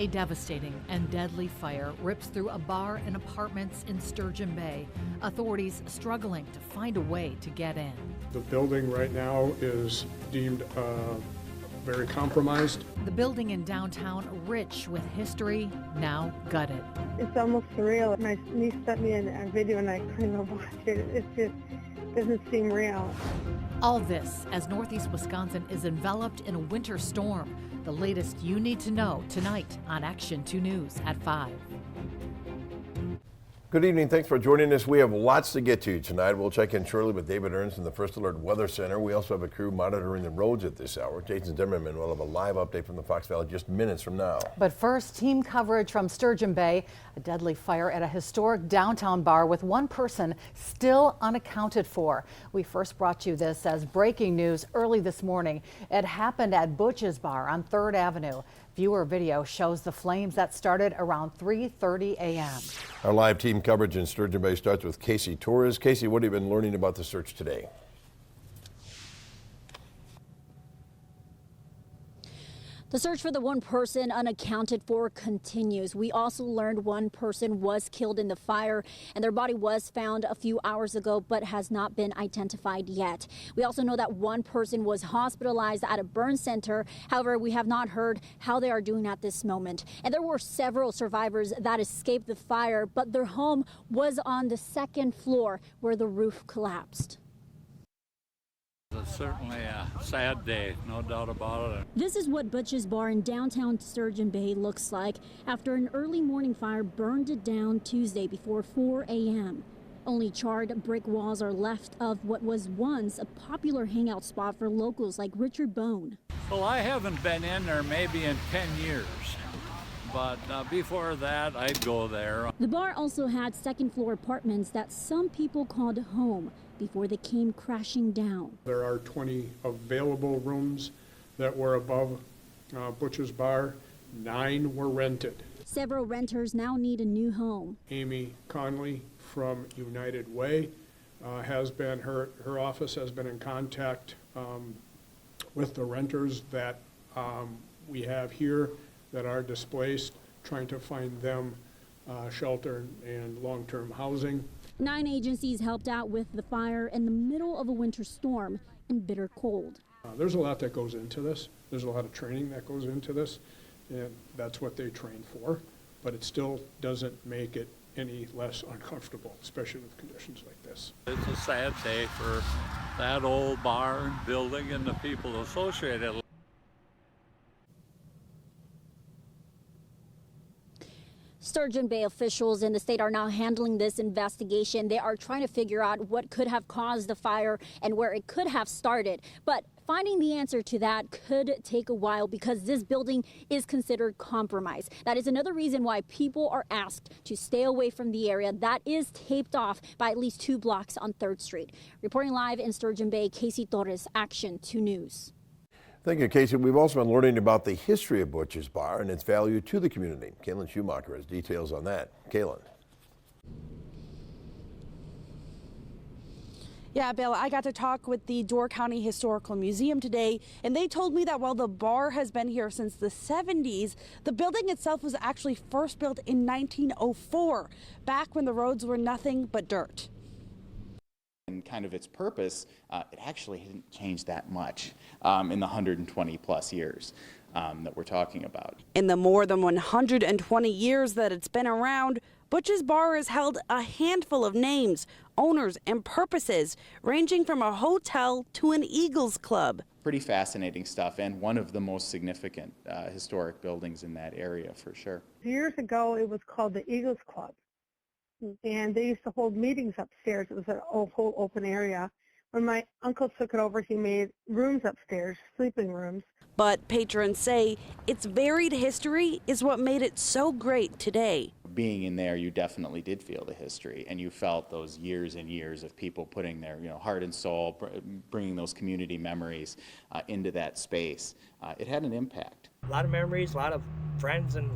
A devastating and deadly fire rips through a bar and apartments in Sturgeon Bay. Authorities struggling to find a way to get in. The building right now is deemed very compromised. The building in downtown, rich with history, now gutted. It's almost surreal. My niece sent me a video and I couldn't even watch it. It just doesn't seem real. All this as Northeast Wisconsin is enveloped in a winter storm. The latest you need to know tonight on Action 2 News at 5. Good evening. Thanks for joining us. We have lots to get to tonight. We'll check in shortly with David Ernst in the First Alert Weather Center. We also have a crew monitoring the roads at this hour. Jason Zimmerman will have a live update from the Fox Valley just minutes from now. But first, team coverage from Sturgeon Bay. A deadly fire at a historic downtown bar with one person still unaccounted for. We first brought you this as breaking news early this morning. It happened at Butch's Bar on 3rd Avenue. Viewer video shows the flames that started around 3:30 a.m. Our live team coverage in Sturgeon Bay starts with Casey Torres. Casey, what have you been learning about the search today? The search for the one person unaccounted for continues. We also learned one person was killed in the fire and their body was found a few hours ago but has not been identified yet. We also know that one person was hospitalized at a burn center. However, we have not heard how they are doing at this moment. And there were several survivors that escaped the fire, but their home was on the 2nd floor where the roof collapsed. It's certainly a sad day, no doubt about it. This is what Butch's Bar in downtown Sturgeon Bay looks like after an early morning fire burned it down Tuesday before 4 a.m. Only charred brick walls are left of what was once a popular hangout spot for locals like Richard Bone. Well, I haven't been in there maybe in 10 years, but before that, I'd go there. The bar also had 2nd floor apartments that some people called home before they came crashing down. There are 20 available rooms that were above Butch's Bar. 9 were rented. Several renters now need a new home. Amy Conley from United Way has been, her office has been in contact with the renters that we have here that are displaced, trying to find them shelter and long-term housing. 9 agencies helped out with the fire in the middle of a winter storm and bitter cold. There's a lot that goes into this. There's a lot of training that goes into this, and that's what they train for. But it still doesn't make it any less uncomfortable, especially with conditions like this. It's a sad day for that old bar and building and the people associated. Sturgeon Bay officials in the state are now handling this investigation. They are trying to figure out what could have caused the fire and where it could have started. But finding the answer to that could take a while because this building is considered compromised. That is another reason why people are asked to stay away from the area that is taped off by at least 2 blocks on 3rd Street. Reporting live in Sturgeon Bay, Casey Torres, Action 2 News. Thank you, Casey. We've also been learning about the history of Butch's Bar and its value to the community. Kaylin Schumacher has details on that. Kaylin. Yeah, Bill, I got to talk with the Door County Historical Museum today, and they told me that while the bar has been here since the 70s, the building itself was actually first built in 1904, back when the roads were nothing but dirt. And kind of its purpose, it actually hasn't changed that much in the 120 plus years that we're talking about. In the more than 120 years that it's been around, Butch's Bar has held a handful of names, owners, and purposes, ranging from a hotel to an Eagles club. Pretty fascinating stuff, and one of the most significant historic buildings in that area for sure. Years ago, it was called the Eagles Club. And they used to hold meetings upstairs. It was a whole open area. When my uncle took it over, he made rooms upstairs, sleeping rooms. But patrons say its varied history is what made it so great today. Being in there, you definitely did feel the history, and you felt those years and years of people putting their heart and soul, bringing those community memories into that space. It had an impact. A lot of memories, a lot of friends and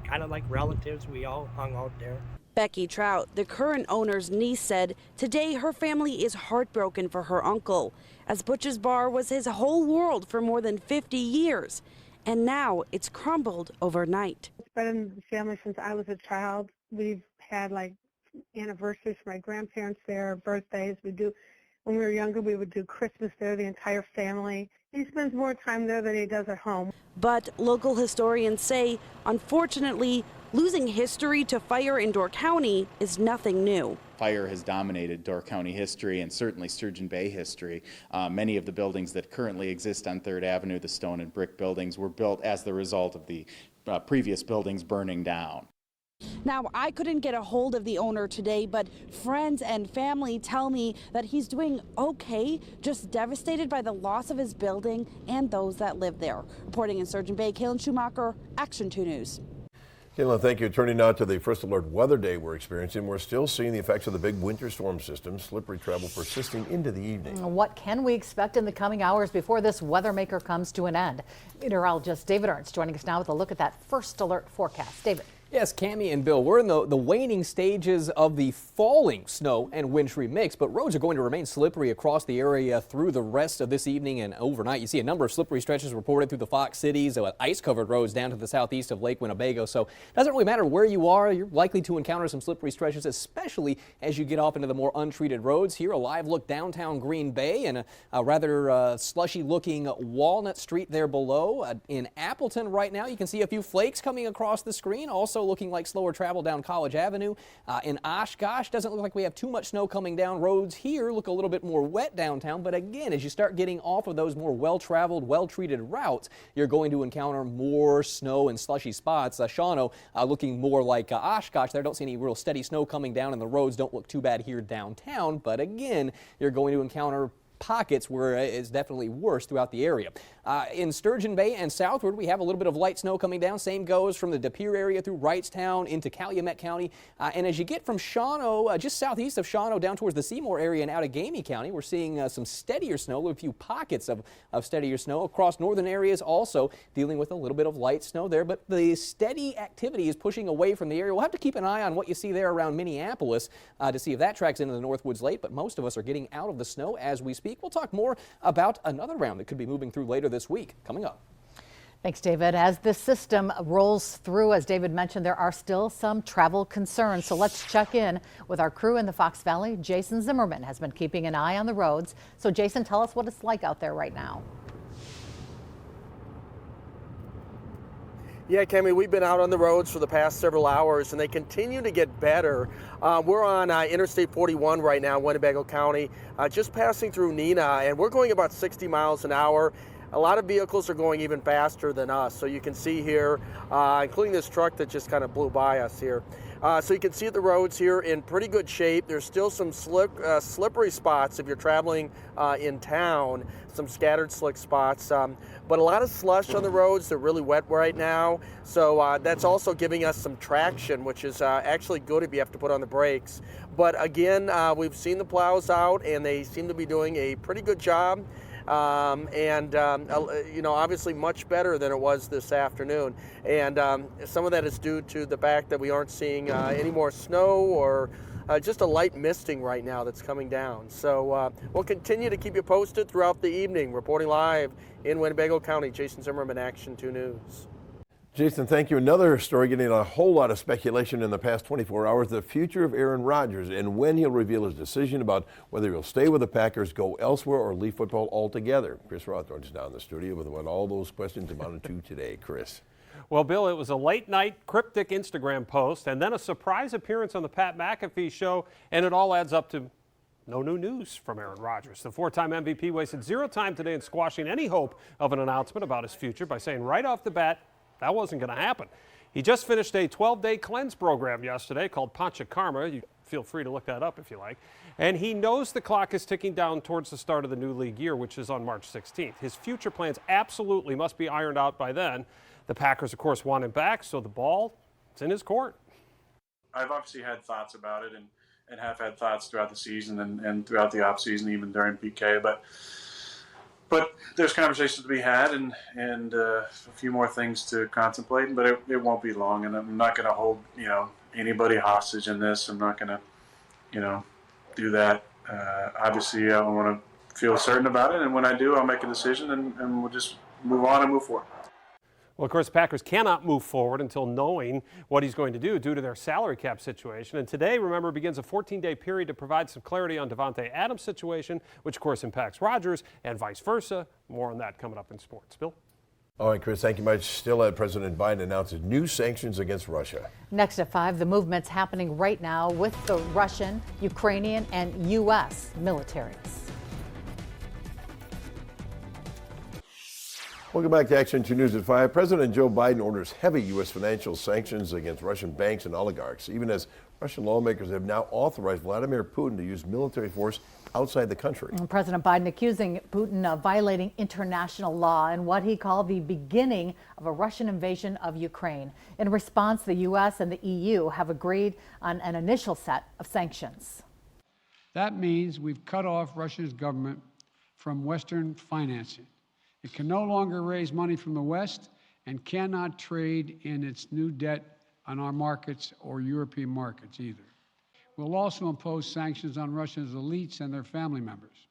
kind of like relatives. We all hung out there. Becky Trout, the current owner's niece, said today her family is heartbroken for her uncle, as Butch's Bar was his whole world for more than 50 years. and now it's crumbled overnight. It's been in the family since I was a child. We've had like anniversaries for my grandparents there, birthdays. When we were younger, we would do Christmas there, the entire family. He spends more time there than he does at home. But local historians say, unfortunately, losing history to fire in Door County is nothing new. Fire has dominated Door County history and certainly Sturgeon Bay history. Many of the buildings that currently exist on 3rd Avenue, the stone and brick buildings, were built as the result of the previous buildings burning down. Now, I couldn't get a hold of the owner today, but friends and family tell me that he's doing okay, just devastated by the loss of his building and those that live there. Reporting in Sturgeon Bay, Kaylin Schumacher, Action 2 News. Kaylin, thank you. Turning now to the first alert weather day we're experiencing. We're still seeing the effects of the big winter storm system, slippery travel persisting into the evening. What can we expect in the coming hours before this weather maker comes to an end? Meteorologist David Ernst joining us now with a look at that first alert forecast. David. Yes, Cammie and Bill, we're in the waning stages of the falling snow and wintry mix, but roads are going to remain slippery across the area through the rest of this evening and overnight. You see a number of slippery stretches reported through the Fox cities, ice-covered roads down to the southeast of Lake Winnebago. So it doesn't really matter where you are, you're likely to encounter some slippery stretches, especially as you get off into the more untreated roads. Here, a live look downtown Green Bay and a rather slushy-looking Walnut Street there below. In Appleton right now, you can see a few flakes coming across the screen. Also looking like slower travel down College Avenue. In Oshkosh, doesn't look like we have too much snow coming down. Roads here look a little bit more wet downtown, but again, as you start getting off of those more well-traveled, well-treated routes, you're going to encounter more snow and slushy spots. Shawano looking more like Oshkosh there. Don't see any real steady snow coming down, and the roads don't look too bad here downtown, but again, you're going to encounter pockets where it's definitely worse throughout the area. In Sturgeon Bay and southward, we have a little bit of light snow coming down. Same goes from the De Pere area through Wrightstown into Calumet County. And as you get from Shawano, just southeast of Shawano down towards the Seymour area and Outagamie County, we're seeing some steadier snow, a few pockets of steadier snow across northern areas, also dealing with a little bit of light snow there. But the steady activity is pushing away from the area. We'll have to keep an eye on what you see there around Minneapolis to see if that tracks into the Northwoods late. But most of us are getting out of the snow as we speak. We'll talk more about another round that could be moving through later this week coming up. Thanks, David. As this system rolls through, as David mentioned, there are still some travel concerns. So let's check in with our crew in the Fox Valley. Jason Zimmerman has been keeping an eye on the roads. So Jason, tell us what it's like out there right now. Yeah, Cammie, we've been out on the roads for the past several hours, and they continue to get better. We're on Interstate 41 right now, Winnebago County, just passing through Neenah, and we're going about 60 miles an hour. A lot of vehicles are going even faster than us, so you can see here, including this truck that just kind of blew by us here. So you can see the roads here in pretty good shape. There's still some slippery spots if you're traveling in town, some scattered slick spots, but a lot of slush on the roads. They're really wet right now, so that's also giving us some traction, which is actually good if you have to put on the brakes. But again, we've seen the plows out, and they seem to be doing a pretty good job. You know, obviously much better than it was this afternoon. And some of that is due to the fact that we aren't seeing any more snow or just a light misting right now that's coming down. So we'll continue to keep you posted throughout the evening. Reporting live in Winnebago County, Jason Zimmerman, Action 2 News. Jason, thank you. Another story getting a whole lot of speculation in the past 24 hours, the future of Aaron Rodgers and when he'll reveal his decision about whether he'll stay with the Packers, go elsewhere, or leave football altogether. Chris Rothorn is down in the studio with what all those questions amounted to today. Chris. Well, Bill, it was a late-night cryptic Instagram post and then a surprise appearance on the Pat McAfee show, and it all adds up to no new news from Aaron Rodgers. The four-time MVP wasted zero time today in squashing any hope of an announcement about his future by saying right off the bat, that wasn't going to happen. He just finished a 12-day cleanse program yesterday called Panchakarma. You feel free to look that up if you like. And he knows the clock is ticking down towards the start of the new league year, which is on March 16th. His future plans absolutely must be ironed out by then. The Packers, of course, want him back, so the ball is in his court. I've obviously had thoughts about it and have had thoughts throughout the season and throughout the offseason, even during PK. But there's conversations to be had and a few more things to contemplate, but it won't be long, and I'm not going to hold anybody hostage in this. I'm not going to do that. Obviously, I want to feel certain about it, and when I do, I'll make a decision, and we'll just move on and move forward. Well, of course, the Packers cannot move forward until knowing what he's going to do due to their salary cap situation. And today, remember, begins a 14-day period to provide some clarity on Davante Adams' situation, which, of course, impacts Rodgers and vice versa. More on that coming up in sports. Bill? All right, Chris, thank you much. Still, President Biden announces new sanctions against Russia. Next at 5, the movement's happening right now with the Russian, Ukrainian, and U.S. militaries. Welcome back to Action 2 News at 5. President Joe Biden orders heavy U.S. financial sanctions against Russian banks and oligarchs, even as Russian lawmakers have now authorized Vladimir Putin to use military force outside the country. And President Biden accusing Putin of violating international law and what he called the beginning of a Russian invasion of Ukraine. In response, the U.S. and the EU have agreed on an initial set of sanctions. That means we've cut off Russia's government from Western financing. It can no longer raise money from the West and cannot trade in its new debt on our markets or European markets either. We'll also impose sanctions on Russia's elites and their family members.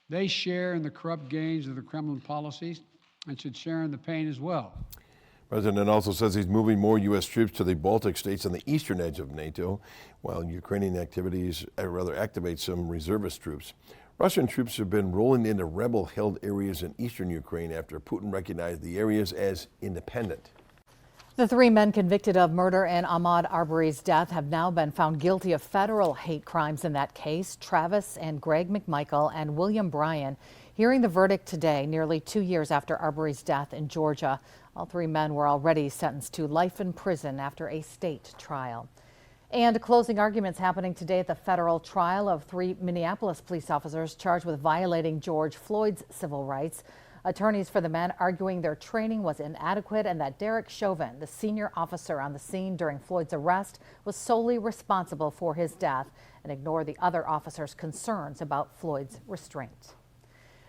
They share in the corrupt gains of the Kremlin policies and should share in the pain as well. The president also says he's moving more U.S. troops to the Baltic states on the eastern edge of NATO, while Ukrainian activate some reservist troops. Russian troops have been rolling into rebel-held areas in eastern Ukraine after Putin recognized the areas as independent. The 3 men convicted of murder in Ahmaud Arbery's death have now been found guilty of federal hate crimes in that case. Travis and Greg McMichael and William Bryan hearing the verdict today, nearly 2 years after Arbery's death in Georgia. All 3 men were already sentenced to life in prison after a state trial. And closing arguments happening today at the federal trial of 3 Minneapolis police officers charged with violating George Floyd's civil rights. Attorneys for the men arguing their training was inadequate and that Derek Chauvin, the senior officer on the scene during Floyd's arrest, was solely responsible for his death and ignore the other officers' concerns about Floyd's restraint.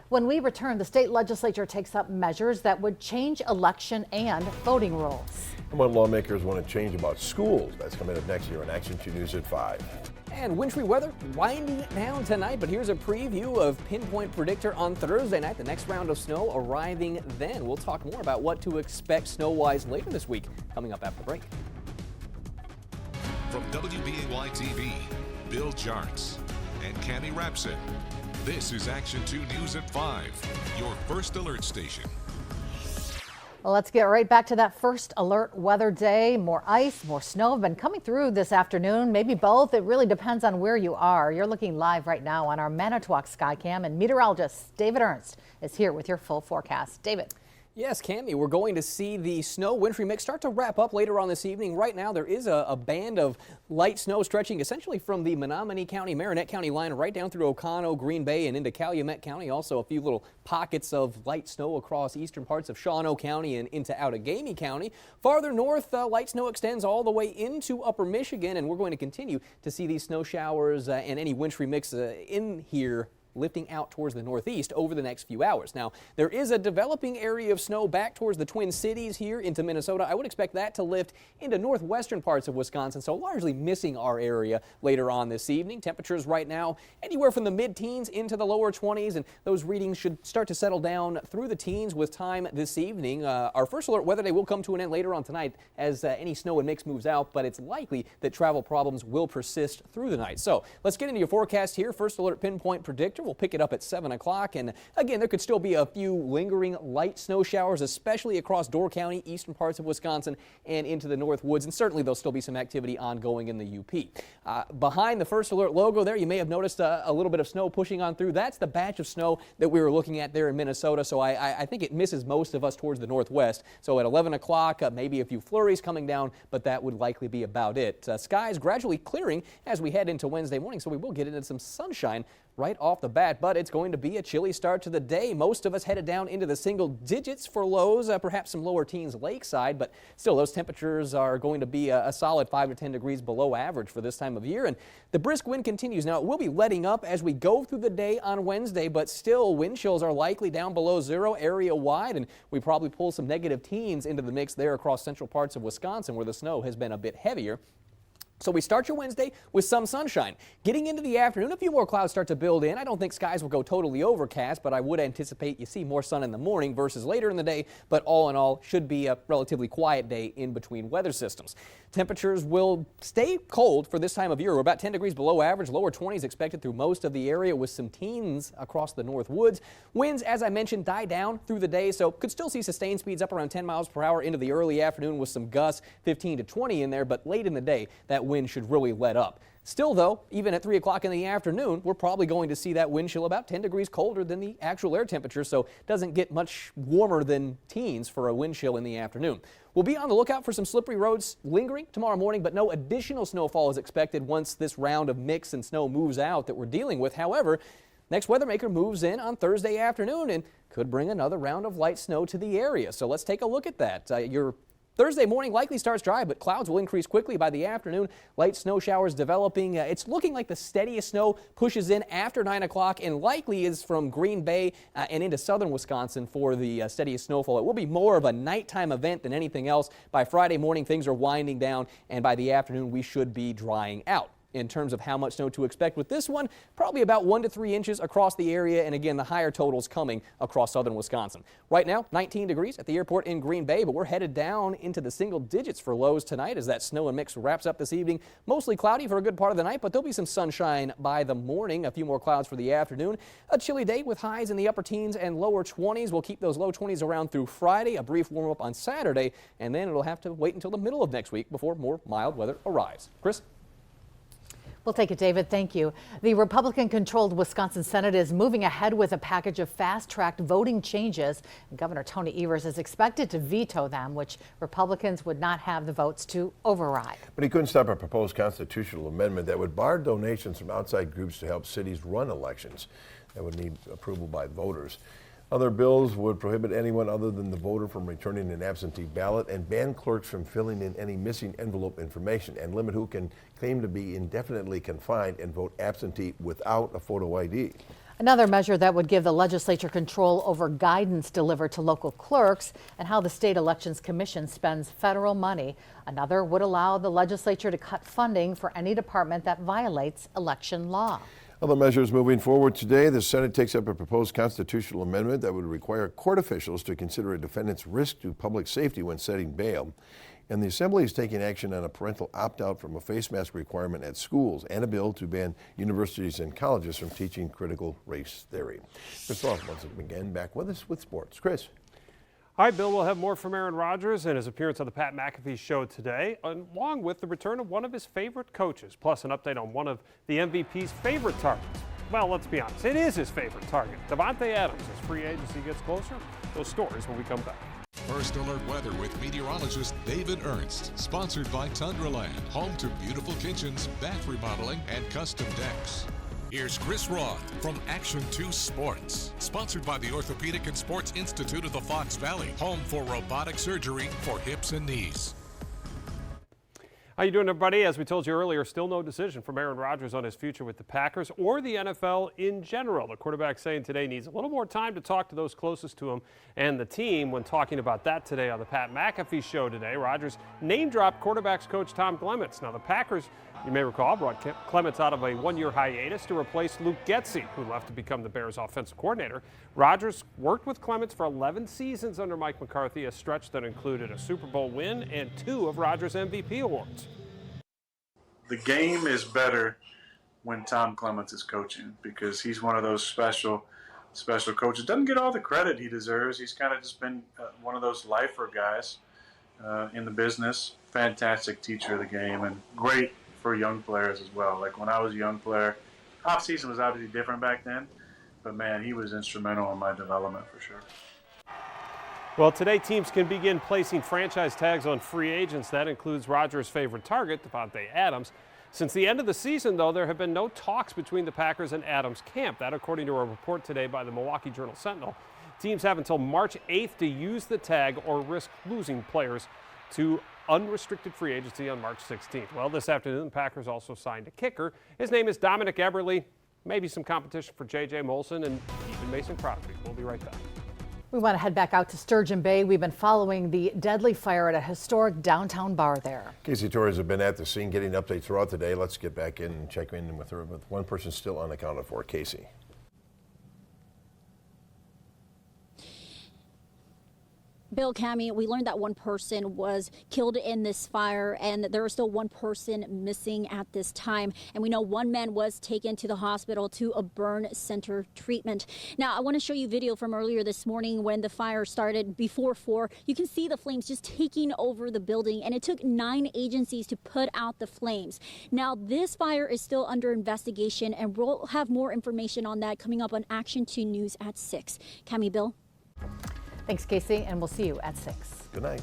When we return, the state legislature takes up measures that would change election and voting rules. And what lawmakers want to change about schools. That's coming up next year on Action 2 News at 5. And wintry weather winding it down tonight, but here's a preview of Pinpoint Predictor on Thursday night. The next round of snow arriving then. We'll talk more about what to expect snow-wise later this week, coming up after the break. From WBAY TV, Bill Jartz and Cammie Rapson, this is Action 2 News at 5, your first alert station. Well, let's get right back to that first alert weather day. More ice, more snow have been coming through this afternoon, maybe both. It really depends on where you are. You're looking live right now on our Manitowoc Skycam, and meteorologist David Ernst is here with your full forecast. David. Yes, Cammie, we're going to see the snow wintry mix start to wrap up later on this evening. Right now, there is a band of light snow stretching essentially from the Menominee County, Marinette County line right down through Oconto, Green Bay, and into Calumet County. Also, a few little pockets of light snow across eastern parts of Shawano County and into Outagamie County. Farther north, light snow extends all the way into upper Michigan, and we're going to continue to see these snow showers and any wintry mix in here lifting out towards the northeast over the next few hours. Now, there is a developing area of snow back towards the Twin Cities here into Minnesota. I would expect that to lift into northwestern parts of Wisconsin, so largely missing our area later on this evening. Temperatures right now anywhere from the mid-teens into the lower 20s, and those readings should start to settle down through the teens with time this evening. Our first alert weather day will come to an end later on tonight as any snow and mix moves out, but it's likely that travel problems will persist through the night. So let's get into your forecast here. First alert pinpoint predictor. We'll pick it up at 7 o'clock. And again, there could still be a few lingering light snow showers, especially across Door County, eastern parts of Wisconsin, and into the North Woods. And certainly there'll still be some activity ongoing in the UP. Behind the first alert logo there, you may have noticed a little bit of snow pushing on through. That's the batch of snow that we were looking at there in Minnesota. So I think it misses most of us towards the northwest. So at 11 o'clock, maybe a few flurries coming down, but that would likely be about it. Skies gradually clearing as we head into Wednesday morning, so we will get into some sunshine right off the bat, but it's going to be a chilly start to the day. Most of us headed down into the single digits for lows, perhaps some lower teens lakeside, but still those temperatures are going to be a solid 5 to 10 degrees below average for this time of year. And the brisk wind continues. Now, it will be letting up as we go through the day on Wednesday, but still wind chills are likely down below zero area wide, and we probably pull some negative teens into the mix there across central parts of Wisconsin where the snow has been a bit heavier. So we start your Wednesday with some sunshine. Getting into the afternoon, a few more clouds start to build in. I don't think skies will go totally overcast, but I would anticipate you see more sun in the morning versus later in the day. But all in all, should be a relatively quiet day in between weather systems. Temperatures will stay cold for this time of year. We're about 10 degrees below average, lower 20s expected through most of the area with some teens across the north woods. Winds, as I mentioned, die down through the day, so could still see sustained speeds up around 10 miles per hour into the early afternoon with some gusts 15 to 20 in there, but late in the day, that wind should really let up. Still, though, even at 3 o'clock in the afternoon, we're probably going to see that wind chill about 10 degrees colder than the actual air temperature, so doesn't get much warmer than teens for a wind chill in the afternoon. We'll be on the lookout for some slippery roads lingering tomorrow morning, but no additional snowfall is expected once this round of mix and snow moves out that we're dealing with. However, next weather maker moves in on Thursday afternoon and could bring another round of light snow to the area. So let's take a look at that. Your Thursday morning likely starts dry, but clouds will increase quickly by the afternoon. Light snow showers developing. It's looking like the steadiest snow pushes in after 9 o'clock and likely is from Green Bay and into southern Wisconsin for the steadiest snowfall. It will be more of a nighttime event than anything else. By Friday morning, things are winding down, and by the afternoon, we should be drying out. In terms of how much snow to expect with this one, probably about 1 to 3 inches across the area, and again, the higher totals coming across southern Wisconsin. Right now, 19 degrees at the airport in Green Bay, but we're headed down into the single digits for lows tonight as that snow and mix wraps up this evening. Mostly cloudy for a good part of the night, but there'll be some sunshine by the morning. A few more clouds for the afternoon. A chilly day with highs in the upper teens and lower 20s. We'll keep those low 20s around through Friday, a brief warm up on Saturday, and then it'll have to wait until the middle of next week before more mild weather arrives. Chris? We'll take it, David. Thank you. The Republican-controlled Wisconsin Senate is moving ahead with a package of fast-tracked voting changes. Governor Tony Evers is expected to veto them, which Republicans would not have the votes to override. But he couldn't stop a proposed constitutional amendment that would bar donations from outside groups to help cities run elections. That would need approval by voters. Other bills would prohibit anyone other than the voter from returning an absentee ballot and ban clerks from filling in any missing envelope information and limit who can claim to be indefinitely confined and vote absentee without a photo ID. Another measure that would give the legislature control over guidance delivered to local clerks and how the State Elections Commission spends federal money. Another would allow the legislature to cut funding for any department that violates election law. Other measures moving forward today, the Senate takes up a proposed constitutional amendment that would require court officials to consider a defendant's risk to public safety when setting bail. And the Assembly is taking action on a parental opt-out from a face mask requirement at schools and a bill to ban universities and colleges from teaching critical race theory. Chris Ross once again back with us with sports. Chris. All right, Bill, we'll have more from Aaron Rodgers and his appearance on the Pat McAfee Show today, along with the return of one of his favorite coaches, plus an update on one of the MVP's favorite targets. Well, let's be honest, it is his favorite target. Davante Adams, as free agency gets closer. Those stories when we come back. First Alert Weather with meteorologist David Ernst. Sponsored by Tundraland, home to beautiful kitchens, bath remodeling, and custom decks. Here's Chris Roth from Action 2 Sports. Sponsored by the Orthopedic and Sports Institute of the Fox Valley, home for robotic surgery for hips and knees. How you doing, everybody? As we told you earlier, still no decision from Aaron Rodgers on his future with the Packers or the NFL in general. The quarterback saying today needs a little more time to talk to those closest to him and the team. When talking about that today on the Pat McAfee Show today, Rodgers name-dropped quarterbacks coach Tom Clements. Now, the Packers, you may recall, brought Clements out of a one-year hiatus to replace Luke Getsy, who left to become the Bears' offensive coordinator. Rodgers worked with Clements for 11 seasons under Mike McCarthy, a stretch that included a Super Bowl win and 2 of Rodgers' MVP awards. The game is better when Tom Clements is coaching because he's one of those special coaches. Doesn't get all the credit he deserves. He's kind of just been one of those lifer guys in the business. Fantastic teacher of the game and great for young players as well. Like when I was a young player, off season was obviously different back then, but man, he was instrumental in my development for sure. Well, today teams can begin placing franchise tags on free agents. That includes Rodgers' favorite target, Davante Adams. Since the end of the season, though, there have been no talks between the Packers and Adams' camp. That according to a report today by the Milwaukee Journal-Sentinel. Teams have until March 8th to use the tag or risk losing players to unrestricted free agency on March 16th. Well, this afternoon, the Packers also signed a kicker. His name is Dominic Eberle. Maybe some competition for J.J. Molson and even Mason Crosby. We'll be right back. We want to head back out to Sturgeon Bay. We've been following the deadly fire at a historic downtown bar there. Casey Torres has been at the scene getting updates throughout the day. Let's get back in and check in with her, with one person still unaccounted for. Casey. Bill, Cammie, we learned that one person was killed in this fire and there is still one person missing at this time. And we know one man was taken to the hospital to a burn center treatment. Now, I want to show you video from earlier this morning when the fire started before 4. You can see the flames just taking over the building, and it took 9 agencies to put out the flames. Now, this fire is still under investigation, and we'll have more information on that coming up on Action 2 News at 6. Cammie, Bill. Thanks, Casey, and we'll see you at 6. Good night.